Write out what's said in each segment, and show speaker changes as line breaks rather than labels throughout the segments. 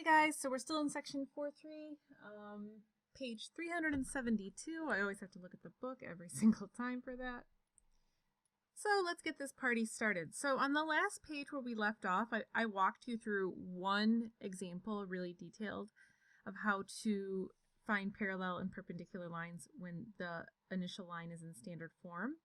Hey guys, so we're still in section 4.3, page 372. I always have to look at the book every single time for that. So let's get this party started. So on the last page where we left off, I walked you through one example, really detailed, of how to find parallel and perpendicular lines when the initial line is in standard form.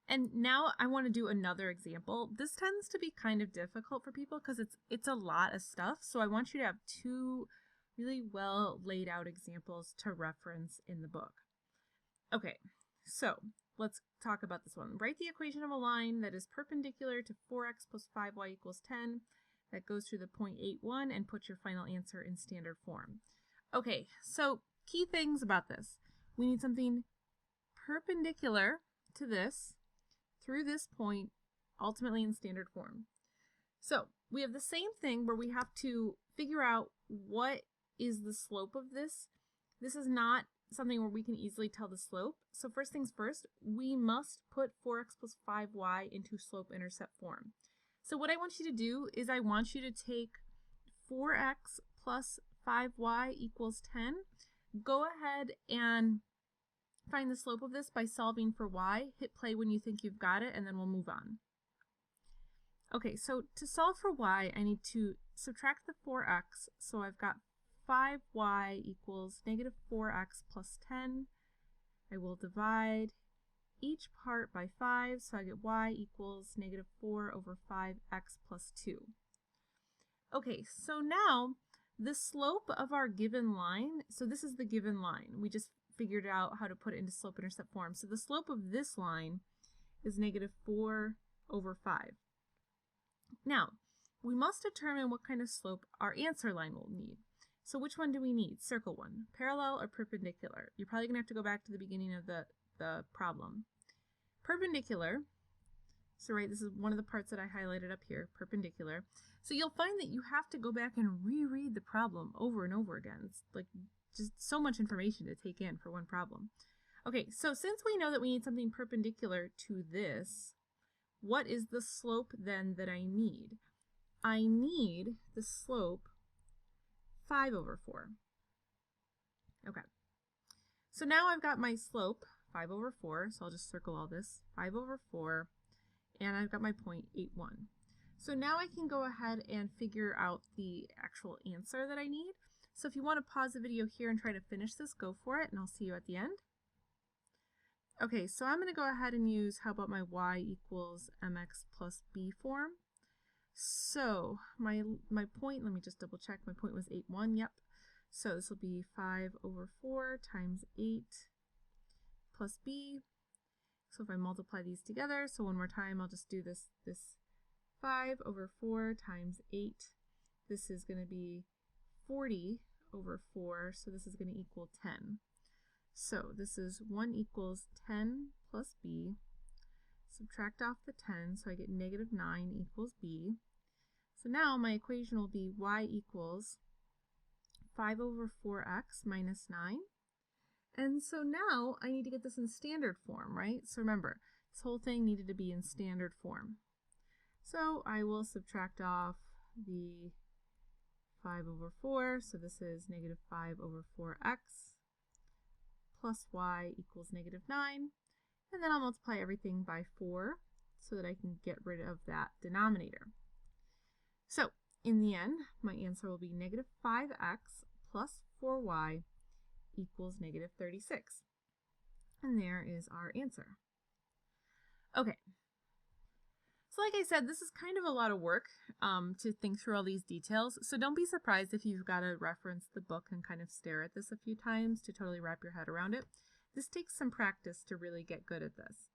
And now I want to do another example. This tends to be kind of difficult for people because it's a lot of stuff. So I want you to have two really well laid out examples to reference in the book. Okay, so let's talk about this one. Write the equation of a line that is perpendicular to 4x plus 5y equals 10 that goes through the point 81 and put your final answer in standard form. Okay, so key things about this. We need something perpendicular to this through this point, ultimately in standard form. So we have the same thing where we have to figure out what is the slope of this. This is not something where we can easily tell the slope. So first things first, we must put 4x plus 5y into slope-intercept form. So what I want you to do is I want you to take 4x plus 5y equals 10. Go ahead and find the slope of this by solving for y. Hit play when you think you've got it, and then we'll move on. Okay, so to solve for y, I need to subtract the 4x. So I've got 5y equals negative 4x plus 10. I will divide each part by 5, so I get y equals negative 4 over 5x plus 2. Okay, so now the slope of our given line, so this is the given line. We just figured out how to put it into slope-intercept form. So the slope of this line is negative 4 over 5. Now, we must determine what kind of slope our answer line will need. So which one do we need? Circle one. Parallel or perpendicular? You're probably going to have to go back to the beginning of the problem. Perpendicular. So right, this is one of the parts that I highlighted up here, perpendicular. So you'll find that you have to go back and reread the problem over and over again. It's like just so much information to take in for one problem. Okay, so since we know that we need something perpendicular to this, what is the slope then that I need? I need the slope 5 over 4. Okay, so now I've got my slope 5 over 4, so I'll just circle all this, 5 over 4, and I've got my point 81. So now I can go ahead and figure out the actual answer that I need. So if you want to pause the video here and try to finish this, go for it, and I'll see you at the end. Okay, so I'm going to go ahead and use, how about my y equals mx plus b form. So my point, let me just double check, my point was 81, yep. So this will be 5 over 4 times 8 plus b. So if I multiply these together, so one more time, I'll just do this 5 over 4 times 8. This is going to be 40 over 4, so this is going to equal 10. So this is 1 equals 10 plus b. Subtract off the 10, so I get negative 9 equals b. So now my equation will be y equals 5 over 4x minus 9. And so now I need to get this in standard form, right? So remember, this whole thing needed to be in standard form. So I will subtract off the 5 over 4, so this is negative 5 over 4x plus y equals negative 9. And then I'll multiply everything by 4 so that I can get rid of that denominator. So in the end, my answer will be negative 5x plus 4y equals negative 36. And there is our answer. Okay. So like I said, this is kind of a lot of work to think through all these details. So don't be surprised if you've got to reference the book and kind of stare at this a few times to totally wrap your head around it. This takes some practice to really get good at this.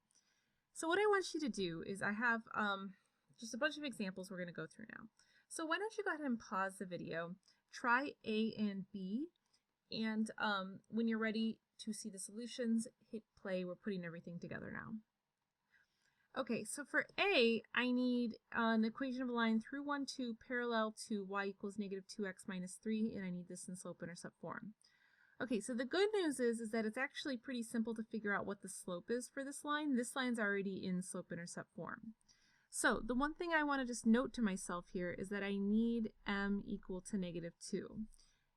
So what I want you to do is I have just a bunch of examples we're going to go through now. So why don't you go ahead and pause the video, try A and B, and when you're ready to see the solutions, hit play. We're putting everything together now. Okay, so for A, I need an equation of a line through 1, 2 parallel to y equals negative 2x minus 3, and I need this in slope-intercept form. Okay, so the good news is that it's actually pretty simple to figure out what the slope is for this line. This line's already in slope-intercept form. So the one thing I want to just note to myself here is that I need m equal to -2.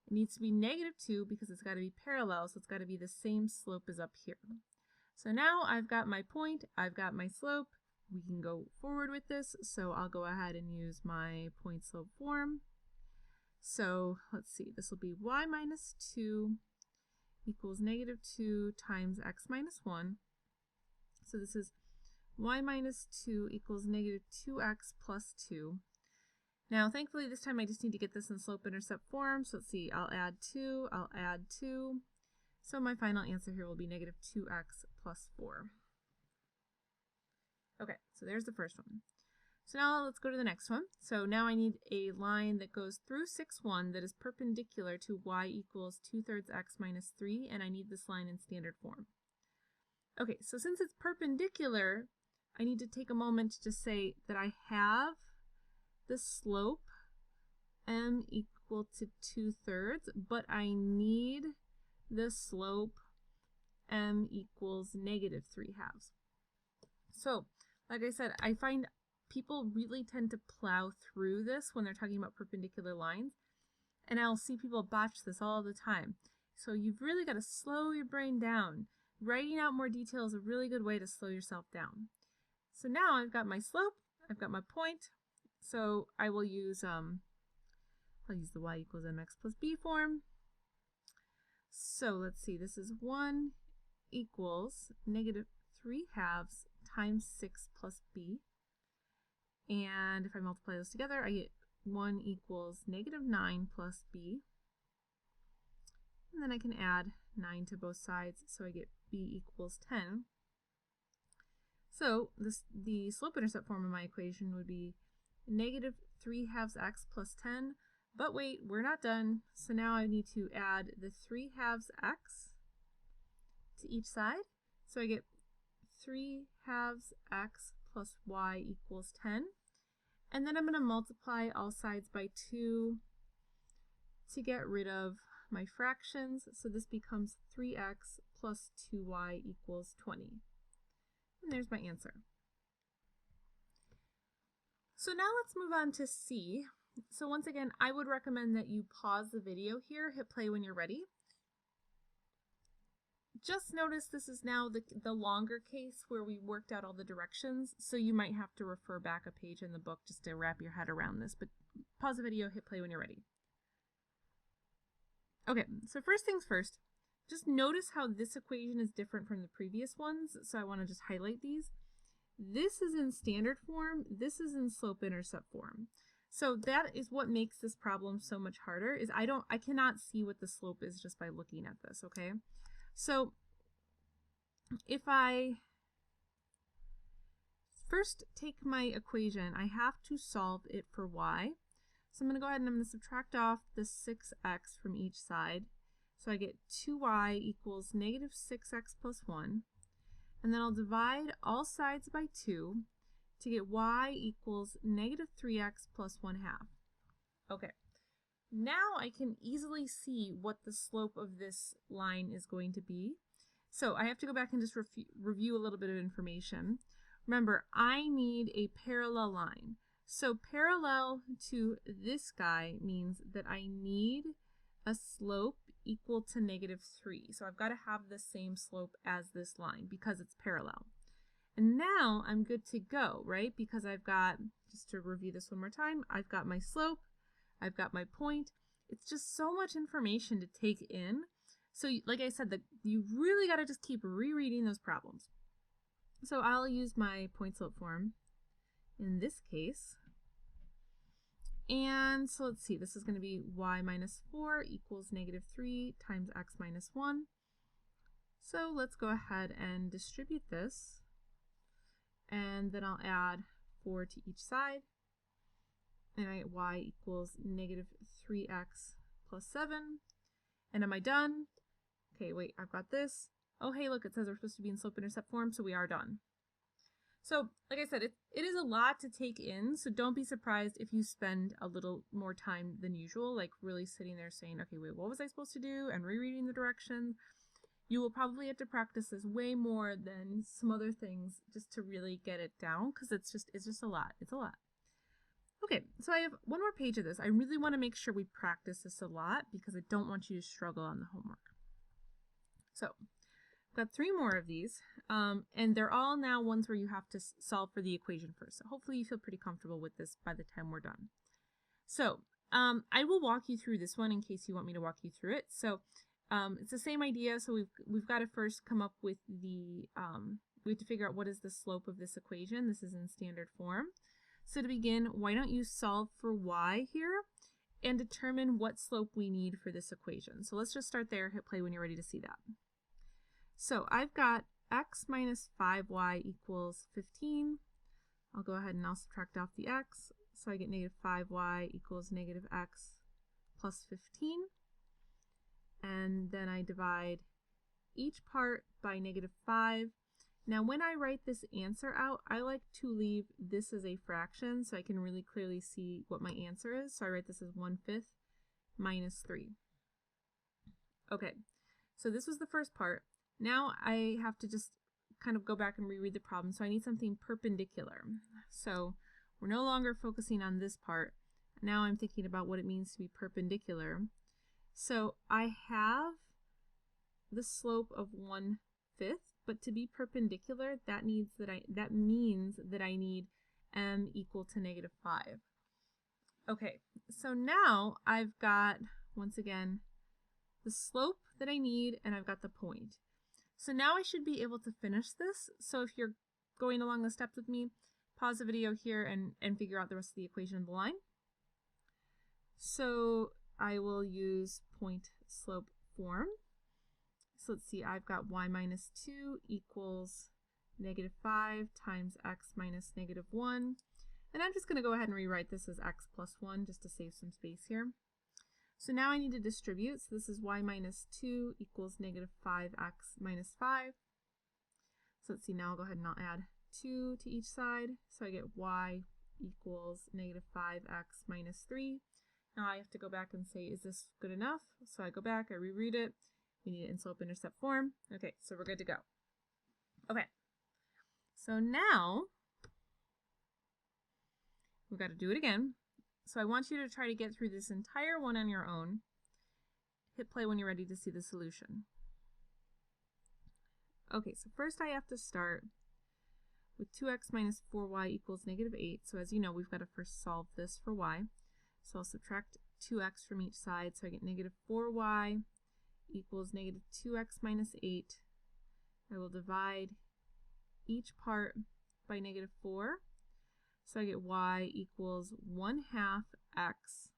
It needs to be -2 because it's got to be parallel, so it's got to be the same slope as up here. So now I've got my point, I've got my slope. We can go forward with this, so I'll go ahead and use my point slope form. So let's see, this will be y minus 2 equals -2 times x minus 1. So this is y minus 2 equals -2x plus 2. Now, thankfully, this time I just need to get this in slope-intercept form. So let's see, I'll add 2, I'll add 2. So my final answer here will be -2x plus 4. Okay, so there's the first one. So now let's go to the next one. So now I need a line that goes through 6, 1 that is perpendicular to y equals 2/3 x minus 3, and I need this line in standard form. Okay, so since it's perpendicular, I need to take a moment to just say that I have the slope m equal to 2/3, but I need the slope m equals -3/2. So, like I said, I find people really tend to plow through this when they're talking about perpendicular lines, and I'll see people botch this all the time. So you've really got to slow your brain down. Writing out more detail is a really good way to slow yourself down. So now I've got my slope, I've got my point, so I will use I'll use the y equals mx plus b form. So let's see, this is 1 equals -3/2 times 6 plus b. And if I multiply those together, I get 1 equals -9 plus b. And then I can add 9 to both sides, so I get b equals 10. So the slope-intercept form of my equation would be -3/2 x plus 10. But wait, we're not done. So now I need to add the 3/2 x to each side. So I get 3/2 x plus y equals 10. And then I'm going to multiply all sides by 2 to get rid of my fractions. So this becomes 3x plus 2y equals 20. And there's my answer. So now let's move on to C. So once again, I would recommend that you pause the video here, hit play when you're ready. Just notice this is now the longer case where we worked out all the directions, so you might have to refer back a page in the book just to wrap your head around this, but pause the video, hit play when you're ready. Okay, so first things first, just notice how this equation is different from the previous ones, so I want to just highlight these. This is in standard form, this is in slope-intercept form. So that is what makes this problem so much harder, is I cannot see what the slope is just by looking at this, okay? So if I first take my equation, I have to solve it for y. So I'm going to go ahead and I'm going to subtract off the 6x from each side. So I get 2y equals -6x plus 1. And then I'll divide all sides by 2 to get y equals -3x plus 1/2. Okay. Now I can easily see what the slope of this line is going to be. So I have to go back and just review a little bit of information. Remember, I need a parallel line. So parallel to this guy means that I need a slope equal to -3. So I've got to have the same slope as this line because it's parallel. And now I'm good to go, right? Because I've got, just to review this one more time, I've got my slope, I've got my point. It's just so much information to take in. So like I said, you really got to just keep rereading those problems. So I'll use my point slope form in this case. And so let's see, this is going to be y minus 4 equals -3 times x minus 1. So let's go ahead and distribute this. And then I'll add 4 to each side. And I get y equals -3x plus 7. And am I done? Okay, wait, I've got this. Oh, hey, look, it says we're supposed to be in slope-intercept form, so we are done. So, like I said, it is a lot to take in, so don't be surprised if you spend a little more time than usual, like really sitting there saying, okay, wait, what was I supposed to do? And rereading the directions. You will probably have to practice this way more than some other things just to really get it down, because it's just a lot. It's a lot. Okay, so I have one more page of this. I really want to make sure we practice this a lot because I don't want you to struggle on the homework. So I've got 3 more of these, and they're all now ones where you have to solve for the equation first. So hopefully you feel pretty comfortable with this by the time we're done. So I will walk you through this one in case you want me to walk you through it. So it's the same idea. So we've got to first come up with the, we have to figure out what is the slope of this equation. This is in standard form. So to begin, why don't you solve for y here and determine what slope we need for this equation. So let's just start there, hit play when you're ready to see that. So I've got x minus 5y equals 15. I'll go ahead and I'll subtract off the x. So I get negative 5y equals negative x plus 15. And then I divide each part by negative 5. Now when I write this answer out, I like to leave this as a fraction so I can really clearly see what my answer is. So I write this as 1/5 minus 3. Okay, so this was the first part. Now I have to just kind of go back and reread the problem. So I need something perpendicular. So we're no longer focusing on this part. Now I'm thinking about what it means to be perpendicular. So I have the slope of 1/5. But to be perpendicular, that means that I need m equal to negative 5. Okay, so now I've got, once again, the slope that I need, and I've got the point. So now I should be able to finish this. So if you're going along the steps with me, pause the video here and figure out the rest of the equation of the line. So I will use point slope form. So let's see, I've got y minus 2 equals negative 5 times x minus negative 1. And I'm just going to go ahead and rewrite this as x plus 1 just to save some space here. So now I need to distribute. So this is y minus 2 equals negative 5x minus 5. So let's see, now I'll go ahead and I'll add 2 to each side. So I get y equals negative 5x minus 3. Now I have to go back and say, is this good enough? So I go back, I reread it. We need it in slope-intercept form. Okay, so we're good to go. Okay, so now we've got to do it again. So I want you to try to get through this entire one on your own. Hit play when you're ready to see the solution. Okay, so first I have to start with 2x minus 4y equals negative 8. So as you know, we've got to first solve this for y. So I'll subtract 2x from each side. So I get negative 4y equals negative 2x minus 8. I will divide each part by negative 4. So I get y equals 1/2 x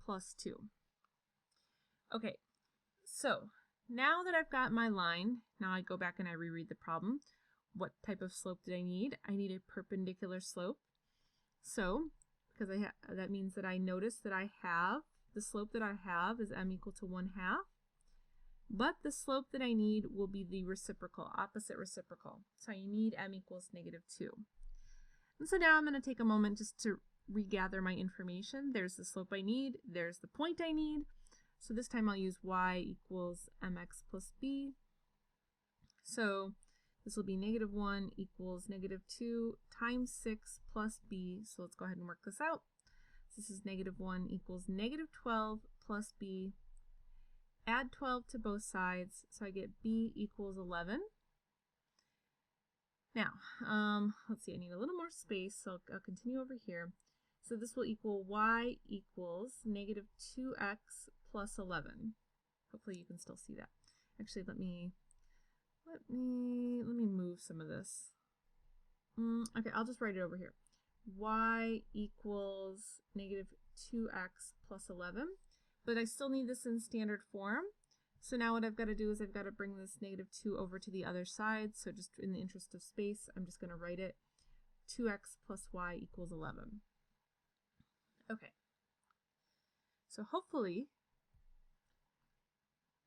plus 2. Okay, so now that I've got my line, now I go back and I reread the problem. What type of slope did I need? I need a perpendicular slope. So, because that means that I notice that I have, the slope that I have is m equal to 1/2. But the slope that I need will be the reciprocal, opposite reciprocal. So I need m equals negative 2. And so now I'm going to take a moment just to regather my information. There's the slope I need. There's the point I need. So this time I'll use y equals mx plus b. So this will be negative 1 equals negative 2 times 6 plus b. So let's go ahead and work this out. So this is negative 1 equals negative 12 plus b. Add 12 to both sides, so I get b equals 11. Now, let's see, I need a little more space, so I'll continue over here. So this will equal y equals negative 2x plus 11. Hopefully you can still see that. Actually, let me move some of this. Okay, I'll just write it over here. Y equals negative 2x plus 11. But I still need this in standard form. So now what I've got to do is I've got to bring this negative 2 over to the other side. So just in the interest of space, I'm just going to write it 2x plus y equals 11. Okay. So hopefully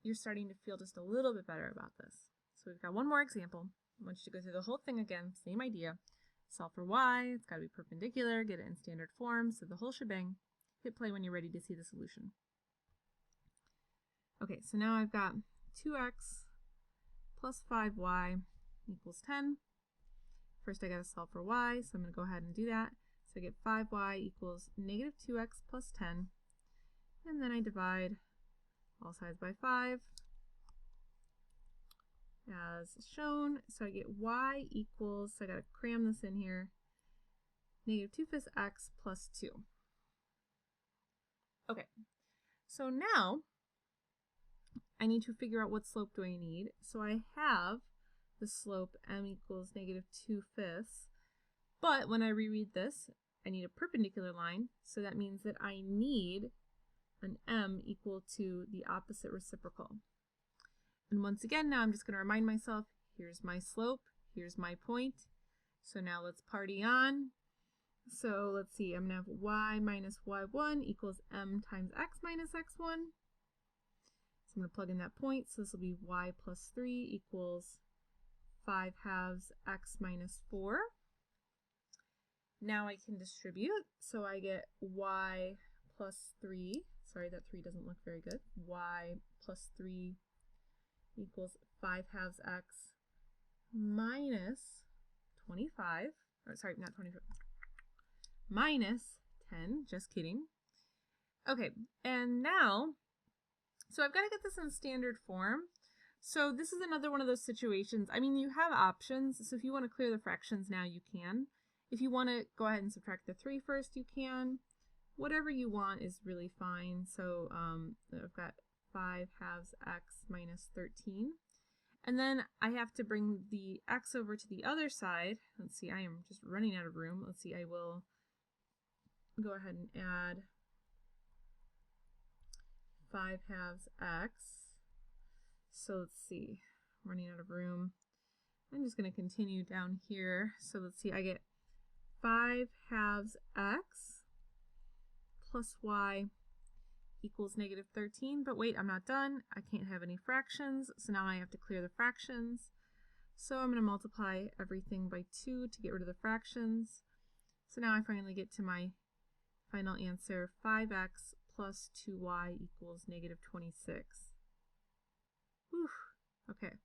you're starting to feel just a little bit better about this. So we've got one more example. I want you to go through the whole thing again, same idea. Solve for y, it's got to be perpendicular, get it in standard form, so the whole shebang. Hit play when you're ready to see the solution. Okay, so now I've got 2x plus 5y equals 10. First I gotta solve for y, so I'm gonna go ahead and do that. So I get 5y equals negative 2x plus 10. And then I divide all sides by 5 as shown. So I get y equals, so I gotta cram this in here, negative 2/5 x plus 2. Okay, so now I need to figure out what slope do I need. So I have the slope m equals negative 2/5, but when I reread this, I need a perpendicular line, so that means that I need an m equal to the opposite reciprocal. And once again, now I'm just going to remind myself, here's my slope, here's my point. So now let's party on. So let's see, I'm going to have y minus y1 equals m times x minus x1. So I'm going to plug in that point. So this will be y plus 3 equals 5/2 x minus 4. Now I can distribute. So I get y plus 3. Sorry, that 3 doesn't look very good. Y plus 3 equals 5/2 x minus 25. Or sorry, not 25. Minus 10. Just kidding. Okay, and now, so I've got to get this in standard form. So this is another one of those situations. I mean, you have options. So if you want to clear the fractions now, you can. If you want to go ahead and subtract the 3 first, you can. Whatever you want is really fine. So I've got 5/2 x minus 13. And then I have to bring the x over to the other side. Let's see, I am just running out of room. Let's see, I will go ahead and add 5/2 x. So let's see, running out of room. I'm just going to continue down here. So let's see, I get 5/2 x plus y equals negative 13. But wait, I'm not done. I can't have any fractions. So now I have to clear the fractions. So I'm going to multiply everything by 2 to get rid of the fractions. So now I finally get to my final answer, 5x plus 2y equals negative 26. Whew. Okay.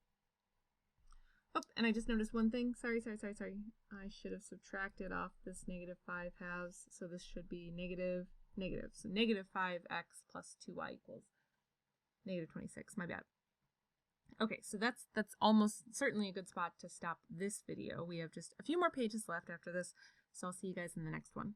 Oh, and I just noticed one thing. Sorry. I should have subtracted off this negative 5/2. So this should be negative. So negative 5x plus 2y equals negative 26. My bad. Okay, so that's almost certainly a good spot to stop this video. We have just a few more pages left after this, so I'll see you guys in the next one.